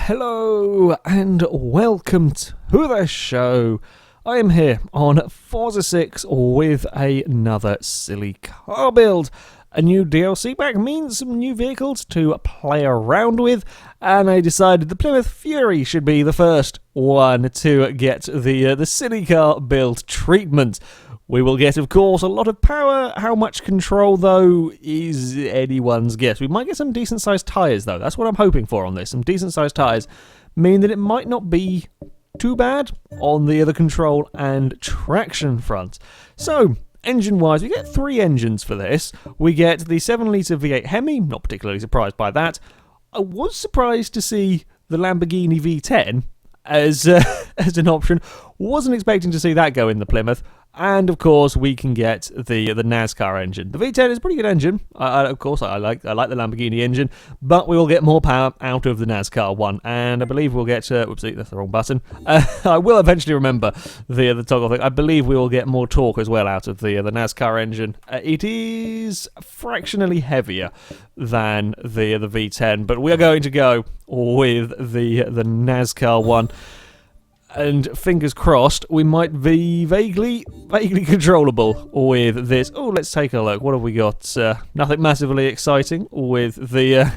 Hello and welcome to the show. I am here on Forza 6 with another silly car build. A new DLC pack means some new vehicles to play around with, and I decided the Plymouth Fury should be the first one to get the silly car build treatment. We will get, of course, a lot of power. How much control, though, is anyone's guess. We might get some decent-sized tyres, though. That's what I'm hoping for on this. Some decent-sized tyres mean that it might not be too bad on the control and traction front. So, engine-wise, we get 3 engines for this. We get the 7-litre V8 Hemi, not particularly surprised by that. I was surprised to see the Lamborghini V10 as an option. Wasn't expecting to see that go in the Plymouth. And of course, we can get the NASCAR engine. The V10 is a pretty good engine. Of course, I like the Lamborghini engine, but we will get more power out of the NASCAR one. And I believe we'll get. Whoopsie, that's the wrong button. I will eventually remember the toggle thing. I believe we will get more torque as well out of the NASCAR engine. It is fractionally heavier than the V10, but we are going to go with the NASCAR one. And fingers crossed, we might be vaguely controllable with this. Oh, let's take a look. What have we got? Nothing massively exciting with the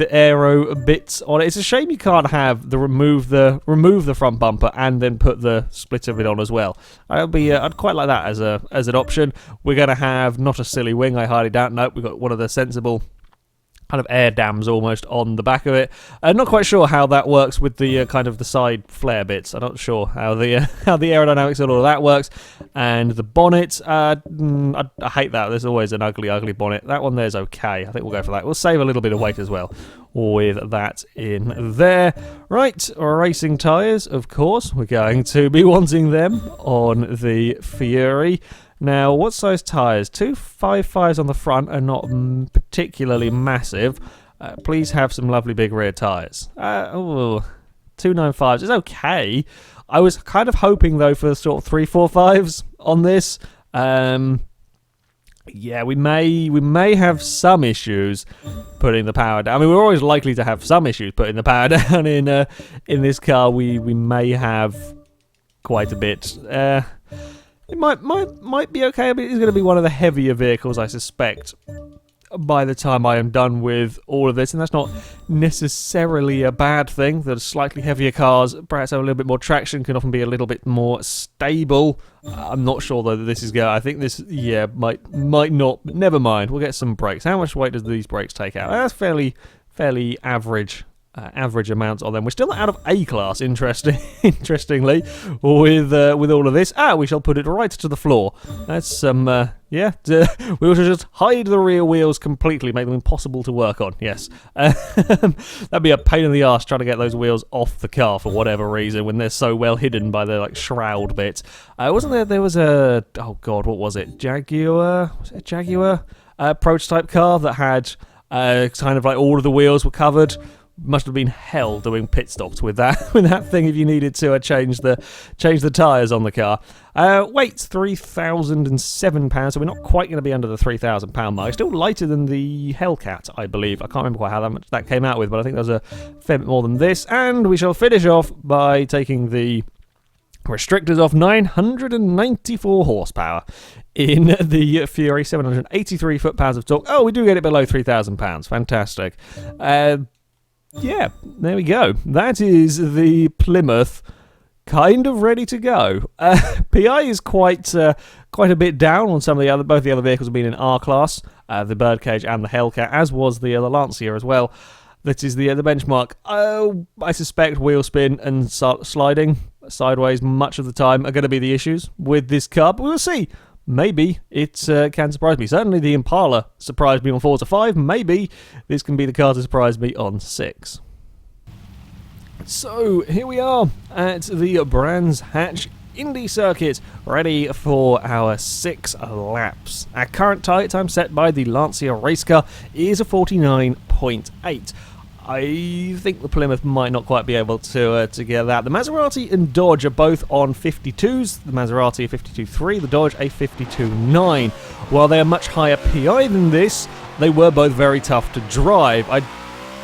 aero bits on it. It's a shame you can't have the remove the front bumper and then put the splitter bit on as well. I'd quite like that as an option. We're gonna have not a silly wing. I highly doubt. Nope, we've got one of the sensible kind of air dams almost on the back of it. Not quite sure how that works with the kind of the side flare bits. I'm not sure how the aerodynamics and all of that works. And the bonnet, I hate that. There's always an ugly bonnet. That one there's okay. I think we'll go for that. We'll save a little bit of weight as well with that in there. Right, racing tyres, of course. We're going to be wanting them on the Fury. Now, what size tyres? 255s on the front are not particularly massive. Please have some lovely big rear tyres. 295s is okay. I was kind of hoping, though, for sort of 345s on this. Yeah, we may have some issues putting the power down. I mean, we're always likely to have some issues putting the power down in this car. We may have quite a bit. It might be okay, but it's going to be one of the heavier vehicles, I suspect, by the time I am done with all of this. And that's not necessarily a bad thing. The slightly heavier cars perhaps have a little bit more traction, can often be a little bit more stable. I'm not sure, though, that this is going. I think this, yeah, might not. Never mind. We'll get some brakes. How much weight does these brakes take out? That's fairly average. Average amounts on them. We're still out of A class, interestingly, with all of this. We shall put it right to the floor. That's some, yeah. We should just hide the rear wheels completely, make them impossible to work on. Yes, that'd be a pain in the arse trying to get those wheels off the car for whatever reason when they're so well hidden by the shroud bit. Wasn't there? There was a what was it? Jaguar? Was it a Jaguar prototype car that had kind of all of the wheels were covered? Must have been hell doing pit stops with that thing if you needed to change the tyres on the car. Weight 3,007 pounds, so we're not quite going to be under the 3,000 pound mark. Still lighter than the Hellcat, I believe. I can't remember quite how much that came out with, but I think there's a fair bit more than this. And we shall finish off by taking the restrictors off. 994 horsepower in the Fury, 783 foot-pounds of torque. Oh, we do get it below 3,000 pounds. Fantastic. Yeah, there we go. That is the Plymouth, kind of ready to go. PI is quite a bit down on some of both the other vehicles have been in R class, the Birdcage and the Hellcat, as was the Lancia as well. That is the benchmark. I suspect wheel spin and sliding sideways much of the time are going to be the issues with this car, but we'll see. Maybe it can surprise me. Certainly the Impala surprised me on Forza 5. Maybe this can be the car to surprise me on 6. So here we are at the Brands Hatch Indy Circuit, ready for our 6 laps. Our current target time set by the Lancia race car is a 49.8. I think the Plymouth might not quite be able to get that. The Maserati and Dodge are both on 52s. The Maserati a 52.3, the Dodge a 52.9. While they are much higher PI than this, they were both very tough to drive. I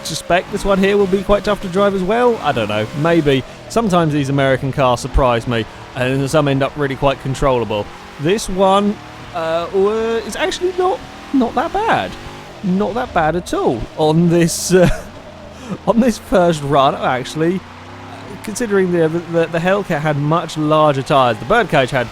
suspect this one here will be quite tough to drive as well. I don't know, maybe. Sometimes these American cars surprise me, and some end up really quite controllable. This one is actually not that bad. Not that bad at all on this on this first run. Actually, considering the Hellcat had much larger tyres, the Birdcage had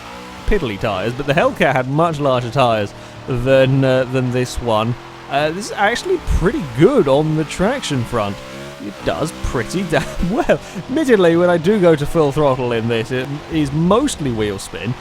piddly tyres, but the Hellcat had much larger tyres than this one. This is actually pretty good on the traction front. It does pretty damn well. Admittedly, when I do go to full throttle in this, it is mostly wheel spin,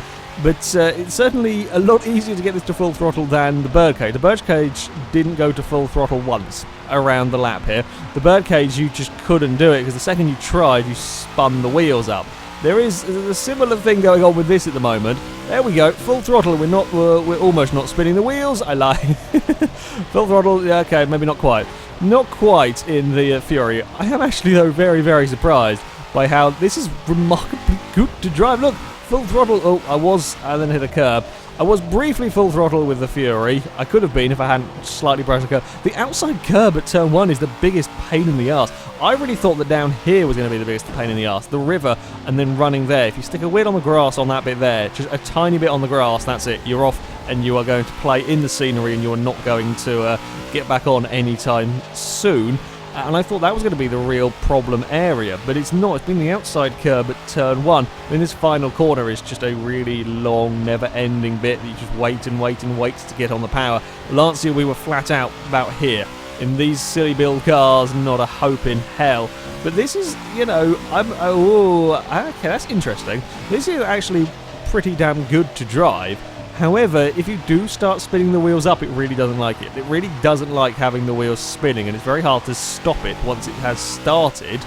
but it's certainly a lot easier to get this to full throttle than the Birdcage. The Birdcage didn't go to full throttle once around the lap here. The Birdcage, you just couldn't do it because the second you tried, you spun the wheels up. There is a similar thing going on with this at the moment. There we go, full throttle. We're almost not spinning the wheels. I lie. Full throttle. Yeah, okay, maybe not quite. Not quite in the Fury. I am actually though very, very surprised by how this is remarkably good to drive. Look, full throttle. Oh, I then hit a curb. I was briefly full throttle with the Fury. I could have been if I hadn't slightly brushed the curb. The outside curb at turn 1 is the biggest pain in the arse. I really thought that down here was going to be the biggest pain in the arse. The river and then running there. If you stick a wheel on the grass on that bit there, just a tiny bit on the grass, that's it. You're off and you are going to play in the scenery and you're not going to get back on anytime soon. And I thought that was going to be the real problem area, but it's not. It's been the outside curb at turn 1. I mean, this final corner is just a really long, never-ending bit that you just wait and wait and wait to get on the power. Last year we were flat out about here. In these silly build cars, not a hope in hell. But this is, you know, okay, that's interesting. This is actually pretty damn good to drive. However, if you do start spinning the wheels up, it really doesn't like it. It really doesn't like having the wheels spinning, and it's very hard to stop it once it has started.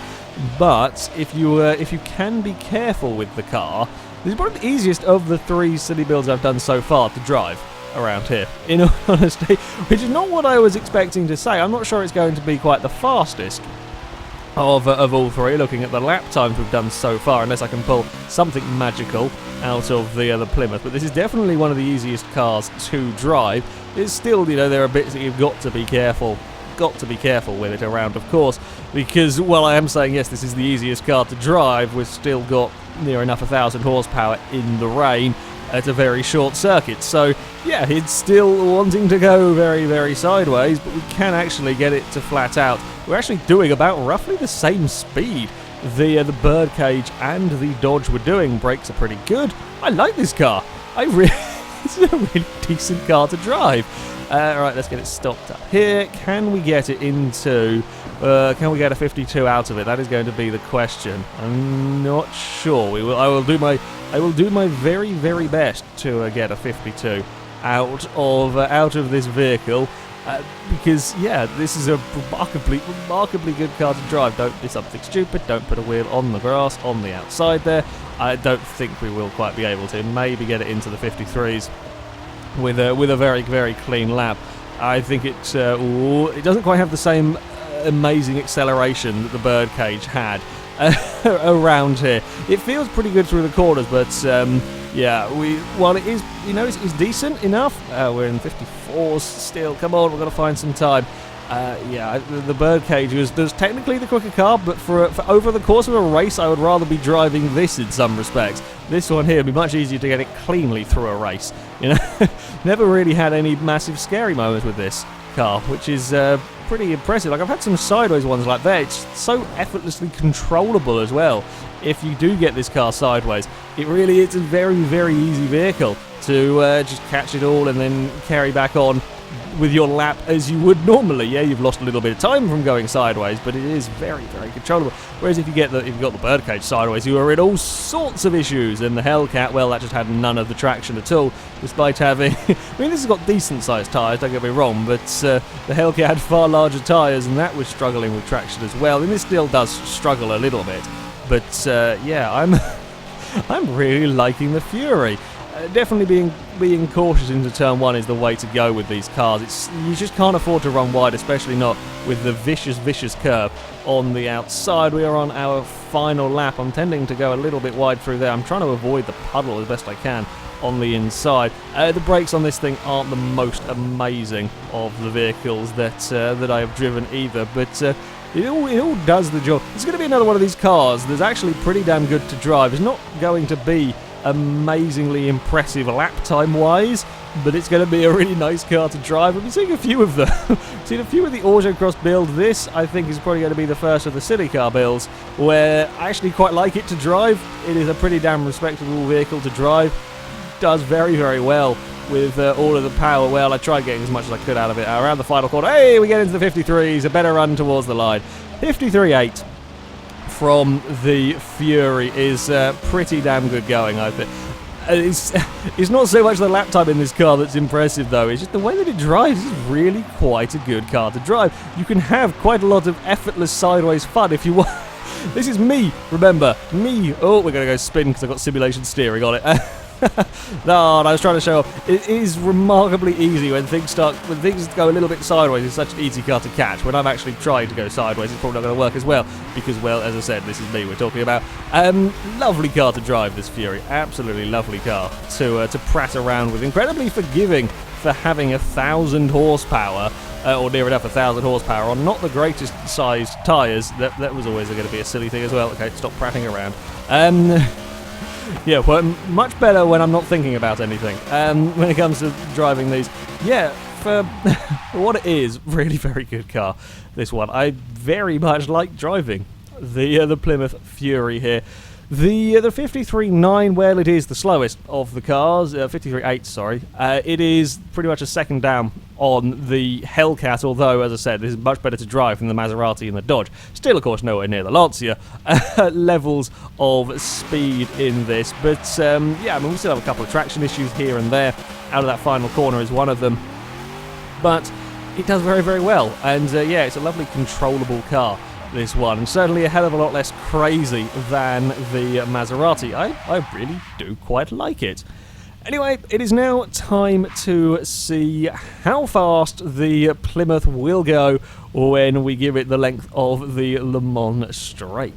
But if you can be careful with the car, this is probably the easiest of the 3 city builds I've done so far to drive around here, in all honesty, which is not what I was expecting to say. I'm not sure it's going to be quite the fastest of all 3, looking at the lap times we've done so far, unless I can pull something magical out of the Plymouth. But this is definitely one of the easiest cars to drive. It's still, you know, there are bits that you've got to be careful with it around, of course, because while I am saying yes, this is the easiest car to drive, we've still got near enough 1,000 horsepower in the rain at a very short circuit. So yeah, it's still wanting to go very, very sideways, but we can actually get it to flat out. We're actually doing about roughly the same speed the Birdcage and the Dodge were doing. Brakes are pretty good. I like this car. It's a really decent car to drive. Right, let's get it stopped up here. Can we get it into... can we get a 52 out of it? That is going to be the question. I'm not sure. I will do my very, very best to get a 52 out of this vehicle. Because yeah, this is a remarkably good car to drive. Don't do something stupid. Don't put a wheel on the grass on the outside there. I don't think we will quite be able to. Maybe get it into the 53s with a very, very clean lap. I think it doesn't quite have the same amazing acceleration that the Birdcage had around here. It feels pretty good through the corners, but yeah, while it is, you know, it's decent enough. We're in 54s still. Come on, we've got to find some time. Yeah, the Birdcage was technically the quicker car, but for over the course of a race, I would rather be driving this in some respects. This one here would be much easier to get it cleanly through a race. You know, never really had any massive scary moments with this car, which is pretty impressive. Like, I've had some sideways ones like that. It's so effortlessly controllable as well. If you do get this car sideways, it really is a very, very easy vehicle to just catch it all and then carry back on with your lap as you would normally. Yeah, you've lost a little bit of time from going sideways, but it is very, very controllable. Whereas if you've got the Birdcage sideways, you are in all sorts of issues. And the Hellcat, well, that just had none of the traction at all, despite having... I mean, this has got decent-sized tyres, don't get me wrong, but the Hellcat had far larger tyres, and that was struggling with traction as well. And this still does struggle a little bit. But yeah, I'm really liking the Fury. Definitely being cautious into turn 1 is the way to go with these cars. You just can't afford to run wide, especially not with the vicious curve on the outside. We are on our final lap. I'm tending to go a little bit wide through there. I'm trying to avoid the puddle as best I can on the inside. The brakes on this thing aren't the most amazing of the vehicles that I have driven either, but It all does the job. It's going to be another one of these cars that's actually pretty damn good to drive. It's not going to be amazingly impressive lap time wise, but it's going to be a really nice car to drive. We've been seeing a few of them. Seen a few of the Autocross builds. This, I think, is probably going to be the first of the silly car builds where I actually quite like it to drive. It is a pretty damn respectable vehicle to drive. Does very, very well with all of the power. Well, I tried getting as much as I could out of it. Around the final corner, hey, we get into the 53s. A better run towards the line. 53.8 from the Fury is pretty damn good going, I think. It's not so much the lap time in this car that's impressive, though. It's just the way that it drives is really quite a good car to drive. You can have quite a lot of effortless sideways fun if you want. This is me, remember, me. Oh, we're going to go spin because I've got simulation steering on it. No, I was trying to show off. It is remarkably easy when things go a little bit sideways. It's such an easy car to catch. When I'm actually trying to go sideways, it's probably not going to work as well because, well, as I said, this is me we're talking about. Lovely car to drive, this Fury. Absolutely lovely car to prat around with. Incredibly forgiving for having 1,000 horsepower. Or near enough 1,000 horsepower on not the greatest sized tyres. That was always going to be a silly thing as well. Okay, stop prattling around. Yeah, well, much better when I'm not thinking about anything. When it comes to driving these, yeah, for what it is, really very good car. This one, I very much like driving the Plymouth Fury here. The 53.9, well, it is the slowest of the cars. 53.8, sorry. It is pretty much a second down on the Hellcat, although, as I said, this is much better to drive than the Maserati and the Dodge. Still, of course, nowhere near the Lancia levels of speed in this. But, yeah, I mean, we still have a couple of traction issues here and there. Out of that final corner is one of them. But it does very, very well. And, yeah, it's a lovely controllable car, this one, and certainly a hell of a lot less crazy than the Maserati. I really do quite like it. Anyway, it is now time to see how fast the Plymouth will go when we give it the length of the Le Mans Straight.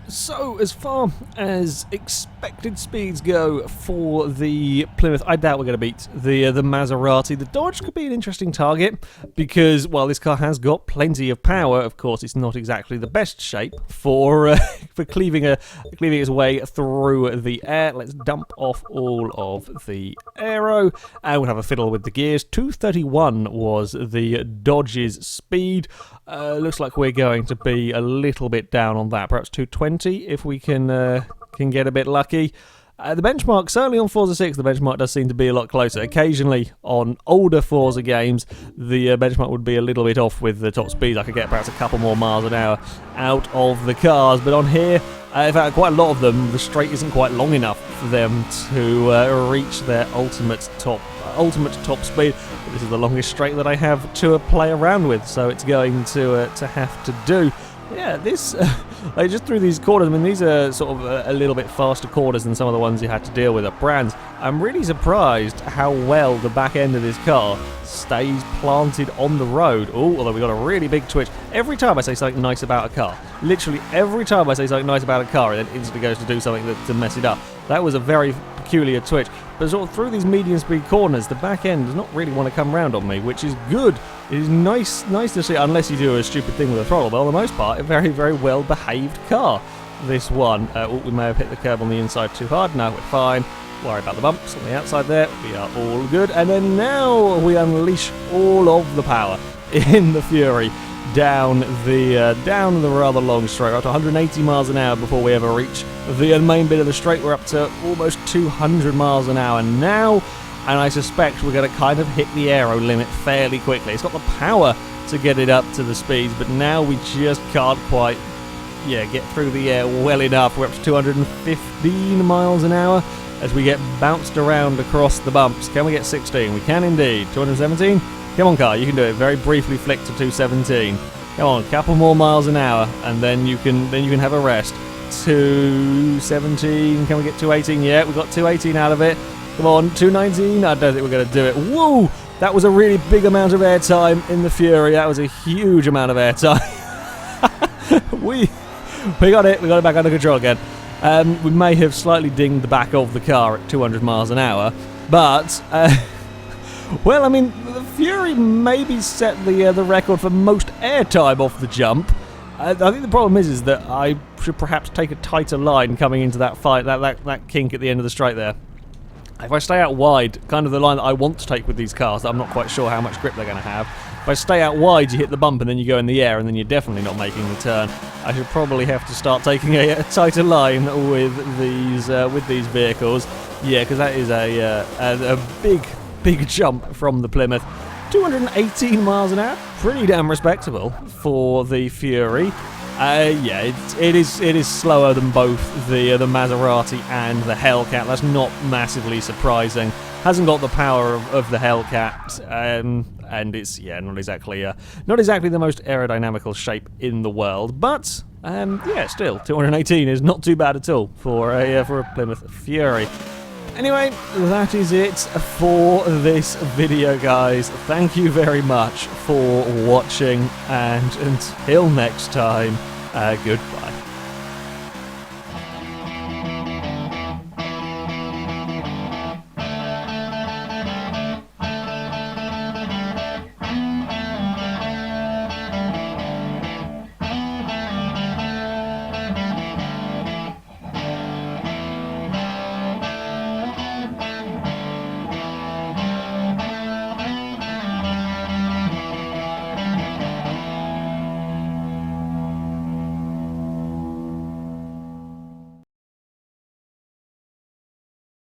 So, as far as expected speeds go for the Plymouth, I doubt we're going to beat the Maserati. The Dodge could be an interesting target because, while this car has got plenty of power, of course, it's not exactly the best shape for cleaving its way through the air. Let's dump off all of the aero, and we'll have a fiddle with the gears. 231 was the Dodge's speed. Looks like we're going to be a little bit down on that, perhaps 220 if we can get a bit lucky. The benchmark, certainly on Forza 6, the benchmark does seem to be a lot closer. Occasionally, on older Forza games, the benchmark would be a little bit off with the top speeds. I could get perhaps a couple more miles an hour out of the cars, but on here, in fact, quite a lot of them, the straight isn't quite long enough for them to reach their ultimate top speed. But this is the longest straight that I have to play around with, so it's going to have to do. Yeah, this, just through these corners, I mean, these are sort of a little bit faster corners than some of the ones you had to deal with at Brands. I'm really surprised how well the back end of this car stays planted on the road. Oh, although we got a really big twitch. Every time I say something nice about a car, literally every time I say something nice about a car, it then instantly goes to do something to mess it up. That was a very peculiar twitch. But sort of through these medium speed corners, the back end does not really want to come round on me, which is good. It is nice to see, unless you do a stupid thing with a throttle, but on the most part, a very, very well behaved car. This one, we may have hit the curb on the inside too hard. No, we're fine. Worry about the bumps on the outside there. We are all good. And then now we unleash all of the power in the Fury down the rather long straight, up to 180 miles an hour before we ever reach the main bit of the straight. We're up to almost 200 miles an hour now, and I suspect we're going to kind of hit the aero limit fairly quickly. It's got the power to get it up to the speeds, but now we just can't quite get through the air well enough. We're up to 215 miles an hour as we get bounced around across the bumps. Can we get 16? We can indeed. 217? Come on, car, you can do it. Very briefly flick to 217. Come on, couple more miles an hour, and then you can have a rest. 217. Can we get 218? Yeah, we got 218 out of it. Come on, 219. I don't think we're going to do it. Whoa! That was a really big amount of airtime in the Fury. That was a huge amount of airtime. we got it. We got it back under control again. We may have slightly dinged the back of the car at 200 miles an hour, but well, I mean, Fury maybe set the record for most airtime off the jump. I think the problem is that I should perhaps take a tighter line coming into that fight, that kink at the end of the straight there. If I stay out wide, kind of the line that I want to take with these cars, that I'm not quite sure how much grip they're going to have. If I stay out wide, you hit the bump and then you go in the air and then you're definitely not making the turn. I should probably have to start taking a tighter line with these vehicles. Yeah, because that is a big jump from the Plymouth. 218 miles an hour, pretty damn respectable for the Fury. Yeah, it is slower than both the Maserati and the Hellcat. That's not massively surprising. Hasn't got the power of the Hellcat, and it's not exactly the most aerodynamical shape in the world. But yeah, still 218 is not too bad at all for a Plymouth Fury. Anyway, that is it for this video, guys. Thank you very much for watching, and until next time, goodbye.